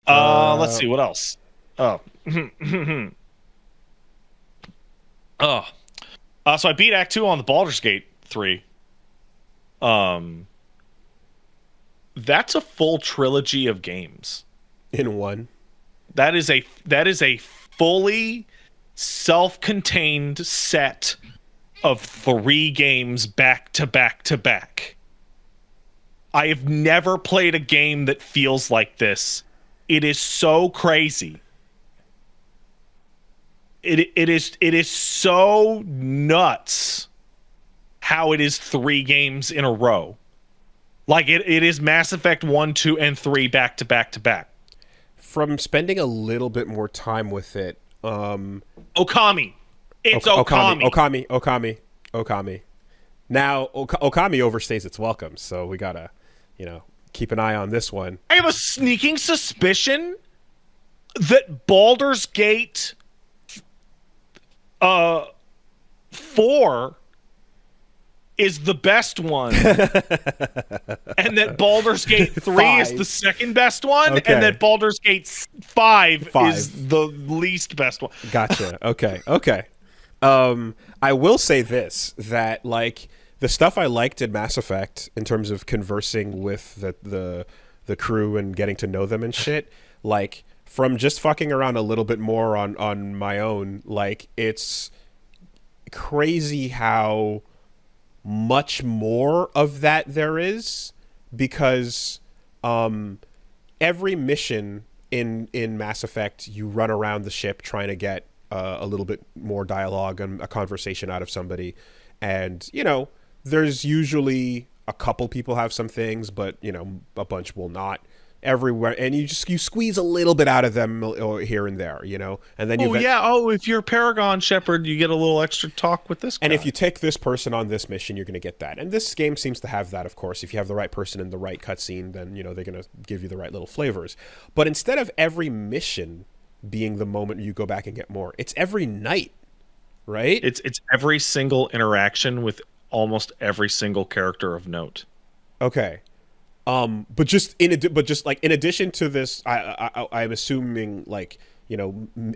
Let's see what else. Oh, oh. So I beat Act 2 on the Baldur's Gate 3. That's a full trilogy of games in one. That is a fully self-contained set of 3 games back to back to back. I have never played a game that feels like this. It is so crazy. It is so nuts how it is 3 games in a row. Like it is Mass Effect 1, 2, and 3 back to back to back. From spending a little bit more time with it, Okami. It's Okami. Now Okami overstays its welcome, so we gotta, keep an eye on this one. I have a sneaking suspicion that Baldur's Gate 4 is the best one, and that Baldur's Gate 3 is the second best one, and that Baldur's Gate 5 is the least best one. Gotcha. Okay. I will say this, that like the stuff I liked in Mass Effect in terms of conversing with the crew and getting to know them and shit, like from just fucking around a little bit more on my own, like it's crazy how much more of that there is, because every mission in Mass Effect, you run around the ship trying to get a little bit more dialogue and a conversation out of somebody, and there's usually a couple people have some things, but a bunch will not everywhere, and you squeeze a little bit out of them here and there, and then if you're Paragon Shepherd, you get a little extra talk with this guy. And if you take this person on this mission, you're going to get that. And this game seems to have that, of course. If you have the right person in the right cutscene, then they're going to give you the right little flavors. But instead of every mission being the moment you go back and get more, it's every night, right? It's every single interaction with almost every single character of note. Okay. But just in addition to this, I'm assuming like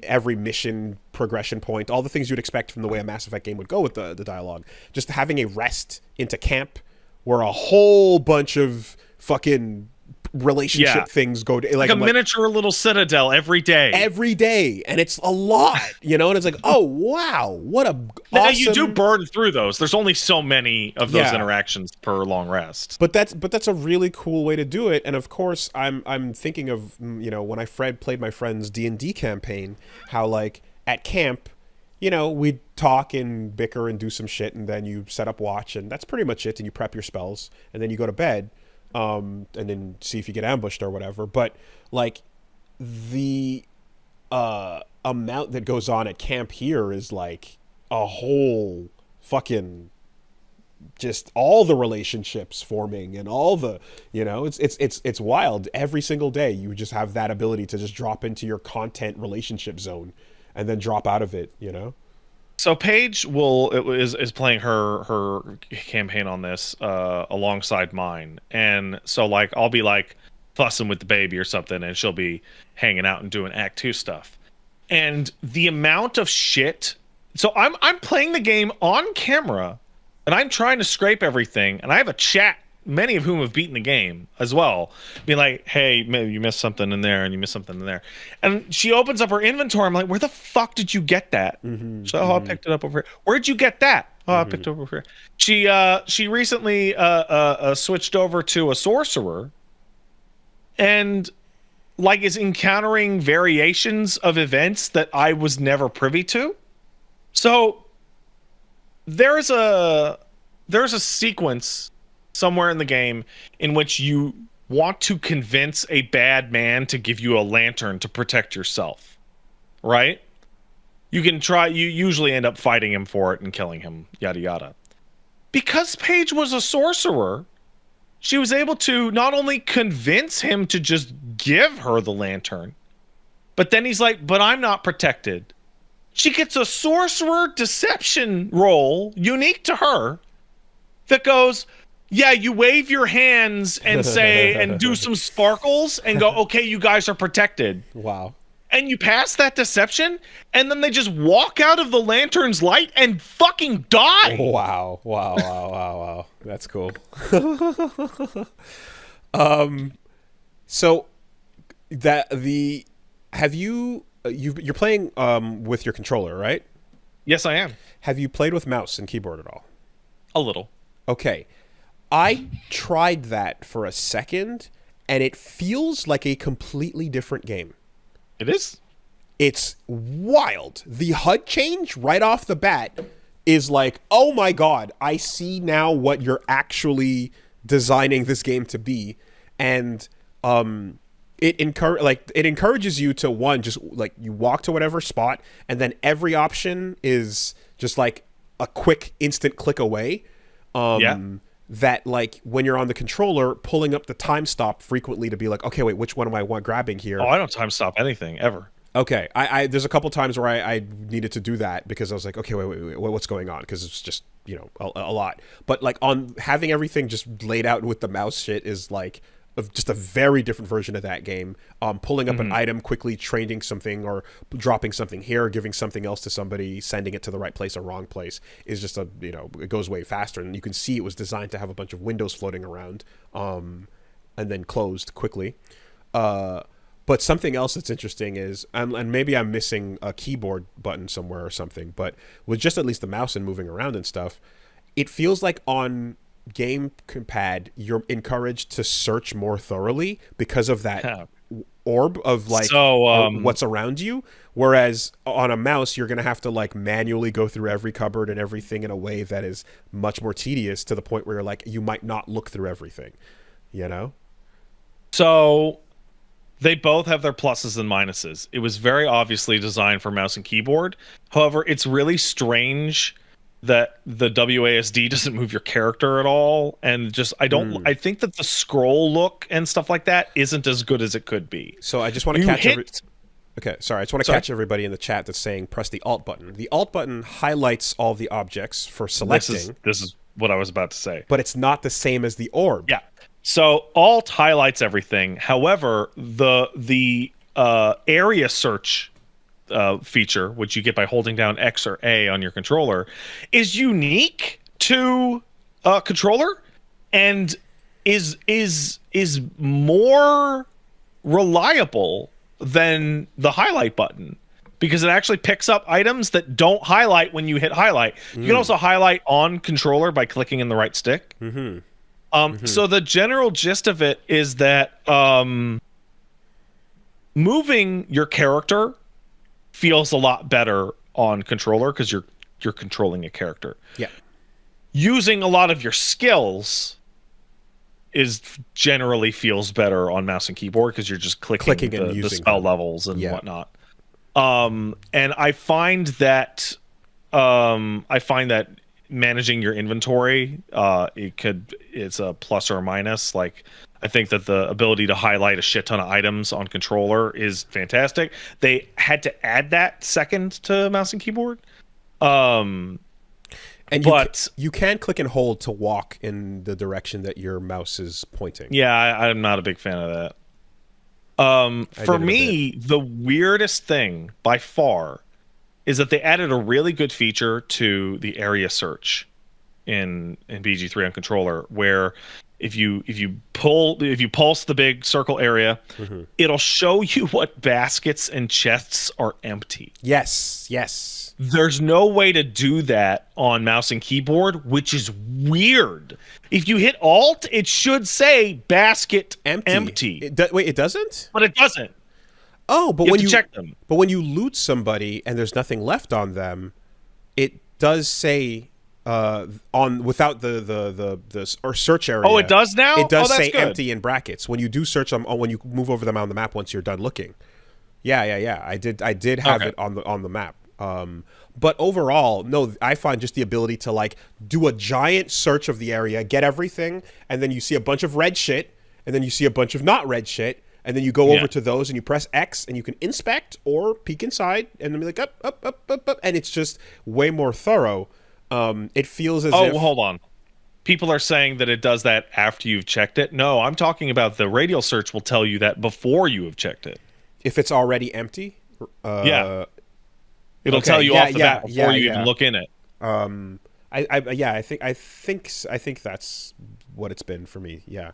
every mission progression point, all the things you'd expect from the way a Mass Effect game would go with the dialogue, just having a rest into camp where a whole bunch of fucking relationship things go to, like a miniature little citadel every day, and it's a lot, and it's like, oh wow, what a awesome... You do burn through those. There's only so many of those interactions per long rest, but that's a really cool way to do it. And of course I'm thinking of when I played my friend's D&D campaign, how like at camp we'd talk and bicker and do some shit, and then you set up watch, and that's pretty much it, and you prep your spells, and then you go to bed. And then see if you get ambushed or whatever. But like the amount that goes on at camp here is like a whole fucking, just all the relationships forming and all the it's wild. Every single day you just have that ability to just drop into your content relationship zone and then drop out of it. So Paige is playing her campaign on this alongside mine, and so like I'll be like fussing with the baby or something, and she'll be hanging out and doing Act 2 stuff. And the amount of shit. So I'm playing the game on camera, and I'm trying to scrape everything, and I have a chat, many of whom have beaten the game as well, being like, hey, maybe you missed something in there, and you missed something in there. And she opens up her inventory. I'm like, where the fuck did you get that? I picked it up over here. Where'd you get that? I picked it up over here. She recently switched over to a sorcerer, and like is encountering variations of events that I was never privy to. So there's a sequence somewhere in the game in which you want to convince a bad man to give you a lantern to protect yourself, right? You usually end up fighting him for it and killing him, yada yada. Because Paige was a sorcerer, she was able to not only convince him to just give her the lantern, but then he's like, but I'm not protected. She gets a sorcerer deception roll unique to her that goes, Yeah, you wave your hands and say and do some sparkles and go, okay, you guys are protected. Wow. And you pass that deception, and then they just walk out of the lantern's light and fucking die. Wow. Wow. Wow. Wow. Wow. That's cool. So that the have you you're playing with your controller, right? Yes, I am. Have you played with mouse and keyboard at all? A little. Okay. I tried that for a second, and it feels like a completely different game. It is? It's wild. The HUD change right off the bat is like, oh my god, I see now what you're actually designing this game to be. And it encourages you to, one, just like you walk to whatever spot, and then every option is just like a quick instant click away. That, like, when you're on the controller, pulling up the time stop frequently to be like, okay, wait, which one am I grabbing here? Oh, I don't time stop anything ever. Okay, I there's a couple times where I needed to do that because I was like, okay, wait, what's going on? Because it's just, you know, a lot. But like on having everything just laid out with the mouse shit is like just a very different version of that game. Pulling up an item quickly, trading something or dropping something here, giving something else to somebody, sending it to the right place or wrong place is just it goes way faster. And you can see it was designed to have a bunch of windows floating around, and then closed quickly. But something else that's interesting is, and maybe I'm missing a keyboard button somewhere or something, but with just at least the mouse and moving around and stuff, it feels like on gamepad you're encouraged to search more thoroughly because of that orb of like what's around you, whereas on a mouse you're gonna have to like manually go through every cupboard and everything in a way that is much more tedious, to the point where you're like, you might not look through everything, you know? So they both have their pluses and minuses. It was very obviously designed for mouse and keyboard. However, it's really strange that the WASD doesn't move your character at all, and just I think that the scroll look and stuff like that isn't as good as it could be. So I just want to catch catch everybody in the chat that's saying press the Alt button. The Alt button highlights all the objects for selecting. This is what I was about to say. But it's not the same as the orb. Yeah. So Alt highlights everything. However, the area search feature, which you get by holding down X or A on your controller, is unique to controller and is more reliable than the highlight button, because it actually picks up items that don't highlight when you hit highlight. You can also highlight on controller by clicking in the right stick. So the general gist of it is that moving your character feels a lot better on controller because you're controlling a character. Yeah. Using a lot of your skills generally feels better on mouse and keyboard because you're just clicking the spell levels and whatnot. And I find that managing your inventory, it's a plus or a minus. Like, I think that the ability to highlight a shit ton of items on controller is fantastic. They had to add that second to mouse and keyboard. You can click and hold to walk in the direction that your mouse is pointing. Yeah, I'm not a big fan of that. For me, the weirdest thing by far is that they added a really good feature to the area search in BG3 on controller, where if you pulse the big circle area, it'll show you what baskets and chests are empty. Yes. There's no way to do that on mouse and keyboard, which is weird. If you hit Alt, it should say basket empty. It doesn't? But it doesn't. Oh, but when you check them. But when you loot somebody and there's nothing left on them, it does say without the or search area. Oh, it does now? It does say good. empty in brackets when you do search them. When you move over them on the map once you're done looking. Yeah. I did have it on the map. But overall, no, I find just the ability to like do a giant search of the area, get everything, and then you see a bunch of red shit, and then you see a bunch of not red shit, and then you go over to those and you press X and you can inspect or peek inside and then be like up, and it's just way more thorough. It feels as if... hold on. people are saying that it does that after you've checked it. No, I'm talking about the radial search will tell you that before you have checked it. If it's already empty, Yeah, it'll okay, tell you yeah, off the yeah, bat before yeah, you even yeah. look in it. Yeah, I think that's what it's been for me. Yeah.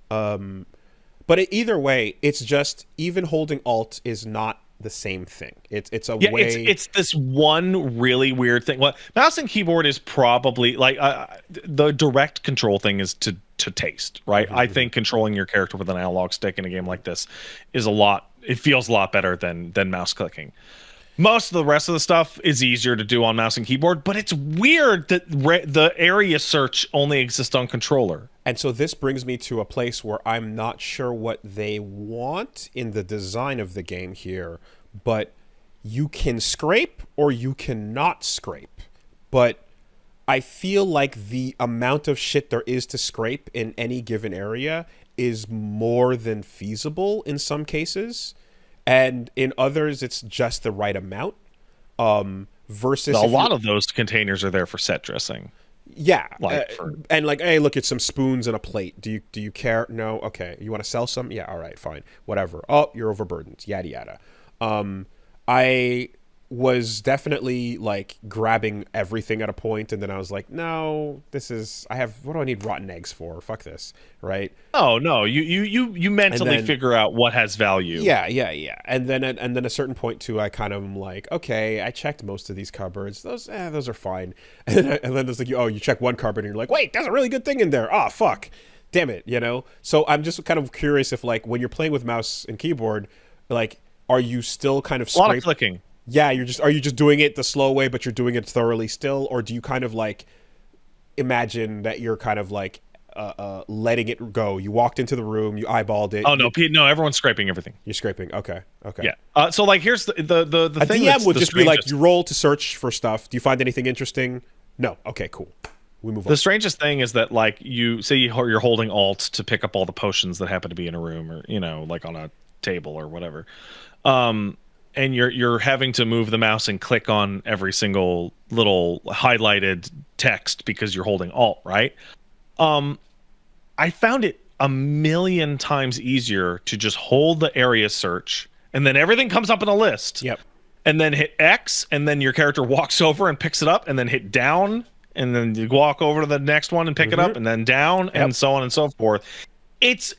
But either way, it's just even holding Alt is not the same thing. It's a Yeah, way. it's this one really weird thing. Well, mouse and keyboard is probably like the direct control thing is to taste, right? I think controlling your character with an analog stick in a game like this is a lot. It feels a lot better than mouse clicking. Most of the rest of the stuff is easier to do on mouse and keyboard, but it's weird that the area search only exists on controller. And so this brings me to a place where I'm not sure what they want in the design of the game here, but you can scrape or you cannot scrape. But I feel like the amount of shit there is to scrape in any given area is more than feasible in some cases. And in others, it's just the right amount. Versus A lot of those containers are there for set dressing. yeah, Like for and like, hey, look, it's some spoons and a plate. Do you care? No, okay. You want to sell some? Yeah, all right, fine, whatever. Oh, you're overburdened. Yada yada. I was definitely like grabbing everything at a point, and then I was like, no, I have. What do I need rotten eggs for? Fuck this, right? oh no, you mentally then- figure out what has value. Yeah, yeah, yeah. And then at a certain point too, I kind of am like, okay, I checked most of these cupboards. Those are fine. And then there's like, oh, you check one cupboard and you're like, wait, there's a really good thing in there. Ah, fuck, damn it, you know. So I'm just kind of curious if like when you're playing with mouse and keyboard, like, are you still kind of A lot of clicking. Yeah, are you just doing it the slow way, but you're doing it thoroughly still, or do you kind of like imagine that you're kind of like letting it go? You walked into the room, you eyeballed it. Oh no, no, everyone's scraping everything. You're scraping. Okay. Yeah. So like, here's the A thing. DM would the just be like, strangest- you roll to search for stuff. Do you find anything interesting? No. Okay, cool. We move on. The strangest thing is that like you say you're holding Alt to pick up all the potions that happen to be in a room, or like on a table or whatever. And you're having to move the mouse and click on every single little highlighted text because you're holding Alt, right? I found it a million times easier to just hold the area search, and then everything comes up in a list. Yep. And then hit X, and then your character walks over and picks it up, and then hit down, and then you walk over to the next one and pick it up, and then down, and so on and so forth. It's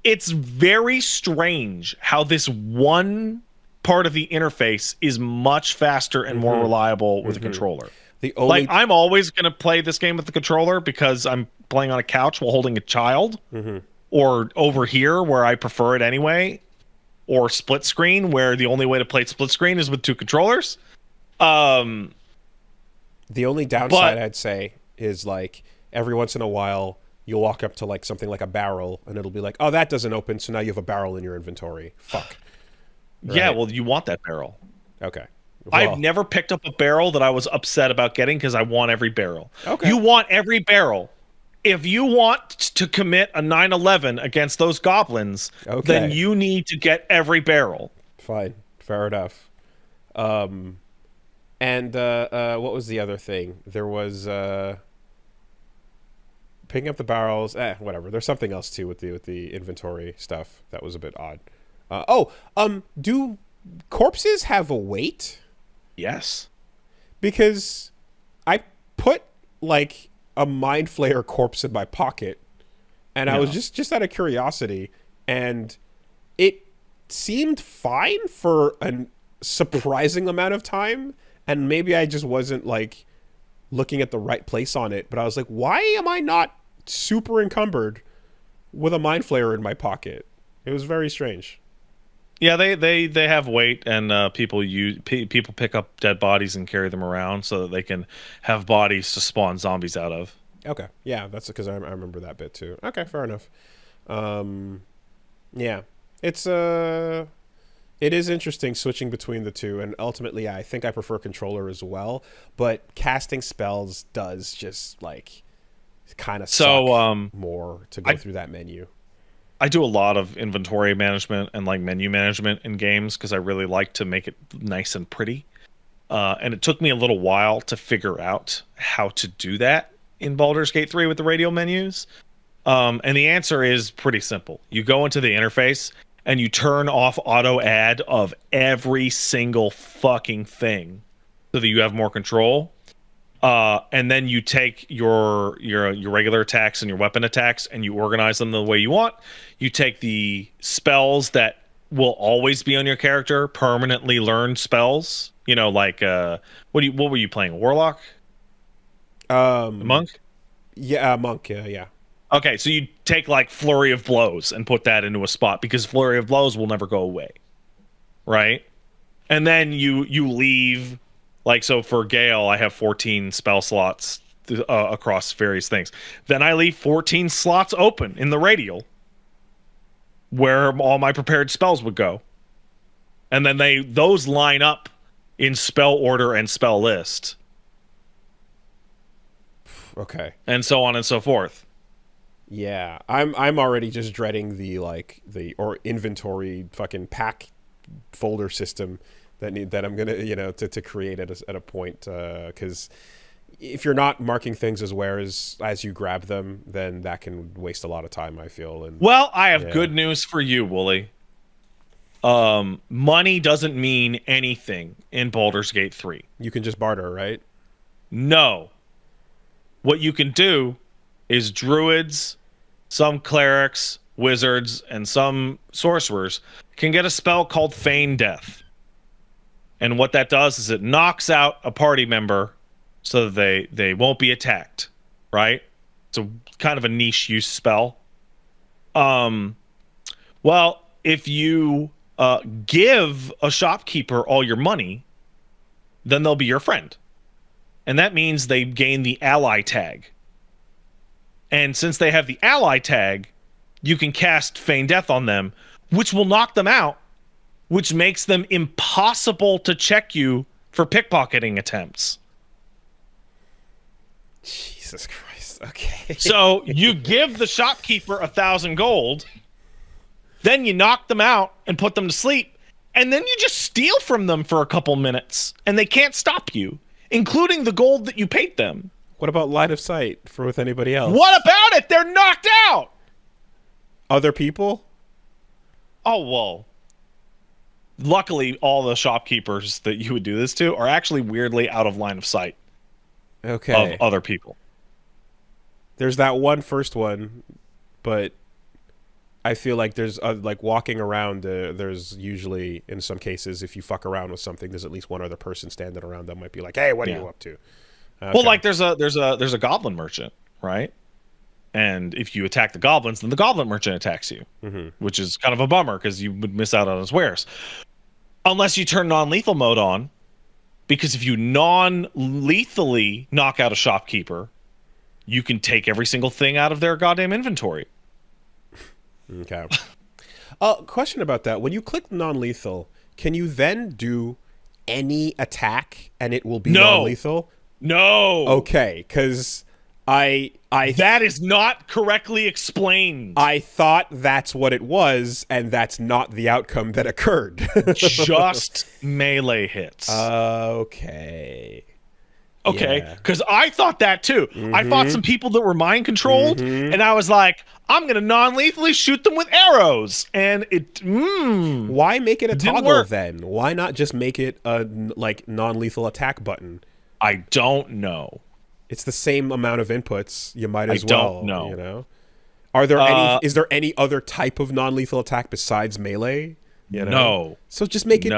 very strange how this one part of the interface is much faster and more reliable with a controller. The only I'm always going to play this game with the controller because I'm playing on a couch while holding a child, or over here where I prefer it anyway, or split screen where the only way to play split screen is with two controllers. the only downside I'd say is like every once in a while you'll walk up to like something like a barrel and it'll be like, oh, that doesn't open, so now you have a barrel in your inventory. Fuck. Yeah, Right. well, you want that barrel. Okay. I've Well, never picked up a barrel that I was upset about getting because I want every barrel. Okay. You want every barrel. If you want to commit a 9/11 against those goblins, then Okay. you need to get every barrel. fine. Fair enough. And what was the other thing? There was picking up the barrels. Whatever. There's something else too with the inventory stuff that was a bit odd. Do corpses have a weight? Yes. Because I put like a mind flayer corpse in my pocket, and I was just out of curiosity, and it seemed fine for a surprising amount of time, and maybe I just wasn't like looking at the right place on it, but I was like, why am I not super encumbered with a mind flayer in my pocket? It was very strange. Yeah, they have weight, and people pick up dead bodies and carry them around so that they can have bodies to spawn zombies out of. Okay, yeah, that's because I remember that bit too. Okay, fair enough. Yeah, it is interesting switching between the two, and ultimately, I think I prefer controller as well. But casting spells does just like kind of suck more to go through that menu. I do a lot of inventory management and like menu management in games because I really like to make it nice and pretty. And it took me a little while to figure out how to do that. in Baldur's Gate 3 with the radial menus? And the answer is pretty simple. You go into the interface and you turn off auto add of every single fucking thing so that you have more control. And then you take your regular attacks and your weapon attacks and you organize them the way you want. You take the spells that will always be on your character, permanently learned spells. You know, like what were you playing? Warlock? A monk? Yeah, monk. Yeah. Okay, so you take like Flurry of Blows and put that into a spot because Flurry of Blows will never go away, right? And then you leave, like, so for Gale, I have 14 spell slots across various things. Then I leave 14 slots open in the radial where all my prepared spells would go. And then those line up in spell order and spell list. Okay. And so on and so forth. Yeah, I'm already just dreading the inventory fucking pack folder system that I'm gonna to create at a point, because if you're not marking things as wares as you grab them, then that can waste a lot of time, I feel. And well, I have good news for you, Wooly. Money doesn't mean anything in Baldur's Gate 3. You can just barter, right? No. What you can do is druids, some clerics, wizards, and some sorcerers can get a spell called Feign Death. And what that does is it knocks out a party member so that they won't be attacked, right? It's a kind of a niche use spell. Well, if you give a shopkeeper all your money, then they'll be your friend. And that means they gain the ally tag. And since they have the ally tag, you can cast Feign Death on them, which will knock them out, which makes them impossible to check you for pickpocketing attempts. Jesus Christ. Okay. So you give the shopkeeper 1,000 gold, then you knock them out and put them to sleep, and then you just steal from them for a couple minutes, and they can't stop you, including the gold that you paid them. What about line of sight with anybody else? What about it? They're knocked out. Other people? Oh, well. Luckily, all the shopkeepers that you would do this to are actually weirdly out of line of sight. Okay. Of other people. There's that one first one, but I feel like there's like walking around. There's usually, in some cases, if you fuck around with something, there's at least one other person standing around that might be like, "Hey, what are you up to?" Okay. Well, like there's a goblin merchant, right? And if you attack the goblins, then the goblin merchant attacks you, which is kind of a bummer because you would miss out on his wares. Unless you turn non-lethal mode on, because if you non-lethally knock out a shopkeeper, you can take every single thing out of their goddamn inventory. Okay. Question about that. When you click non-lethal, can you then do any attack and it will be non-lethal? No. Okay, because I that is not correctly explained. I thought that's what it was, and that's not the outcome that occurred. Just melee hits. Okay. Okay, because I thought that too. I fought some people that were mind controlled, and I was like, I'm gonna non-lethally shoot them with arrows, and it. Why make it a toggle then? Why not just make it a like non-lethal attack button? I don't know. It's the same amount of inputs. You might as well. I don't know. You know, are there any? Is there any other type of non-lethal attack besides melee? You know? No. So just make it.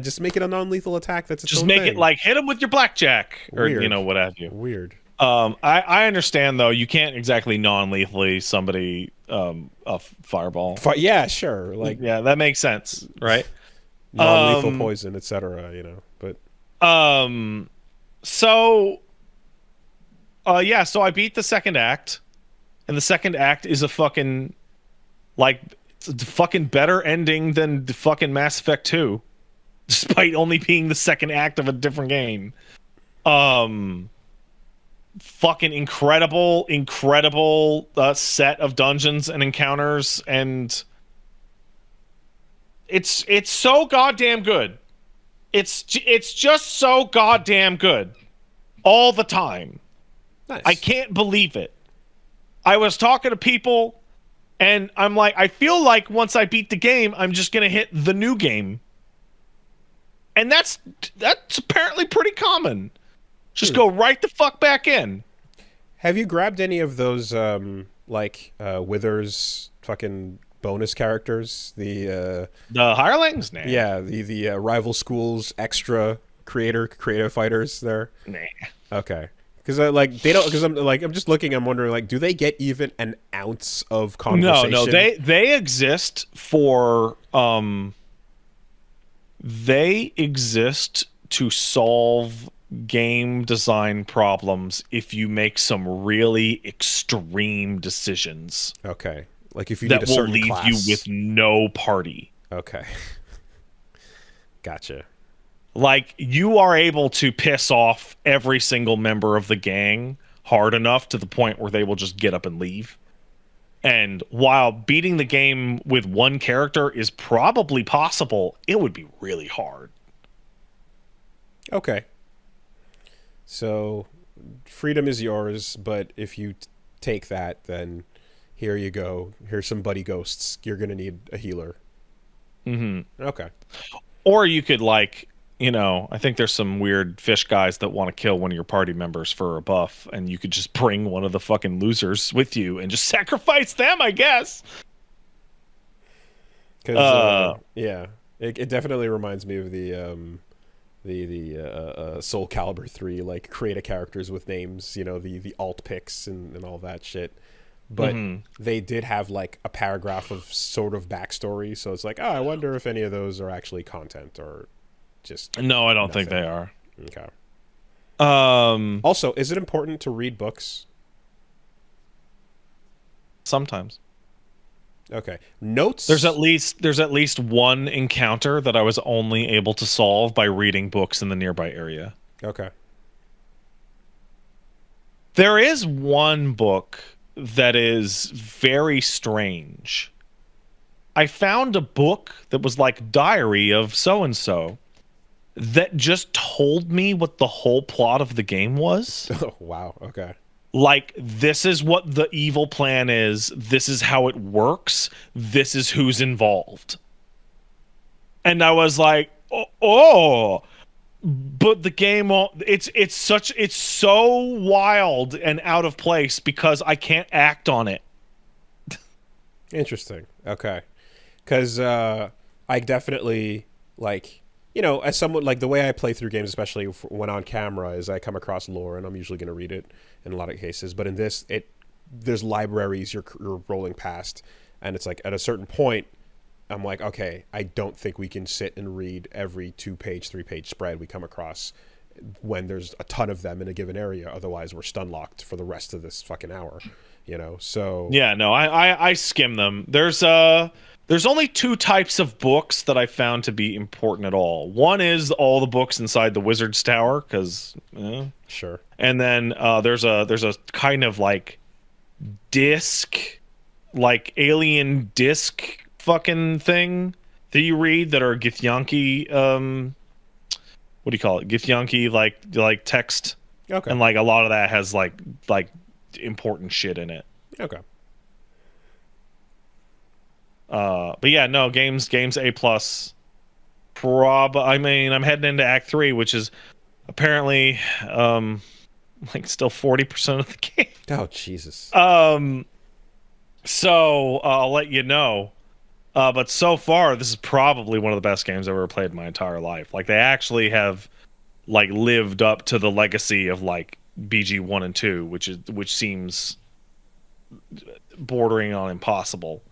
Just make it a non-lethal attack. That's its just own make thing. it like hit him with your blackjack or Weird. what have you. Weird. I understand though. You can't exactly non-lethally somebody a fireball. Yeah, sure. Like that makes sense, right? Non-lethal poison, etc. You know, but So I beat the second act, and the second act is a fucking it's a fucking better ending than the fucking Mass Effect 2, despite only being the second act of a different game. Fucking incredible set of dungeons and encounters, and it's so goddamn good. It's just so goddamn good all the time. I Nice. can't believe it. I was talking to people, and I'm like, I feel like once I beat the game, I'm just gonna hit the new game, and that's apparently pretty common. Just go right the fuck back in. Have you grabbed any of those Withers fucking bonus characters? The The hirelings, nah, yeah, the rival schools extra creative fighters there. nah. Okay. Because like they don't. Because I'm just looking. I'm wondering like, do they get even an ounce of No, no, conversation? they exist for they exist to solve game design problems if you make some really extreme decisions Okay. Like if you need that a will certain leave you class. with no party. Okay. Gotcha. Like you are able to piss off every single member of the gang hard enough to the point where they will just get up and leave. And while beating the game with one character is probably possible, it would be really hard. Okay. So freedom is yours, but if you take that, then here you go. Here's some buddy ghosts. You're gonna need a healer. Okay. Or you could like, I think there's some weird fish guys that want to kill one of your party members for a buff, and you could just bring one of the fucking losers with you and just sacrifice them, I guess. Because Uh, yeah, it definitely reminds me of Soul Calibur 3, like create a characters with names, the alt picks and all that shit. But they did have like a paragraph of sort of backstory, so it's like, oh, I wonder if any of those are actually content or just no, I don't think nothing. they are. Okay. Um, Also, is it important to read books? Sometimes. Okay. Notes? There's at least one encounter that I was only able to solve by reading books in the nearby area. Okay. There is one book that is very strange. I found a book that was like diary of so and so that just told me what the whole plot of the game was. Oh, wow. Okay. Like, this is what the evil plan is, this is how it works, this is who's involved. And I was like, oh, but the game, it's so wild and out of place because I can't act on it. Interesting. Okay. Because I definitely like, as someone like the way I play through games, especially when on camera, is I come across lore and I'm usually going to read it in a lot of cases. But in this, there's libraries you're rolling past, and it's like at a certain point, I'm like, okay, I don't think we can sit and read every 2-page, 3-page spread we come across when there's a ton of them in a given area. Otherwise, we're stun locked for the rest of this fucking hour. So Yeah, no, I skim them. There's only two types of books that I found to be important at all. One is all the books inside the Wizard's Tower, because, sure. and then there's a kind of like disc, like alien disc fucking thing that you read that are Githyanki. What do you call it? Githyanki like text, Okay. and like a lot of that has like important shit in it. Okay. But yeah, no, games A plus. I mean, I'm heading into Act 3, which is apparently like still 40% of the game. Oh, Jesus. So I'll let you know. But so far, this is probably one of the best games I've ever played in my entire life. Like, they actually have like lived up to the legacy of like BG 1 and 2, which seems bordering on impossible.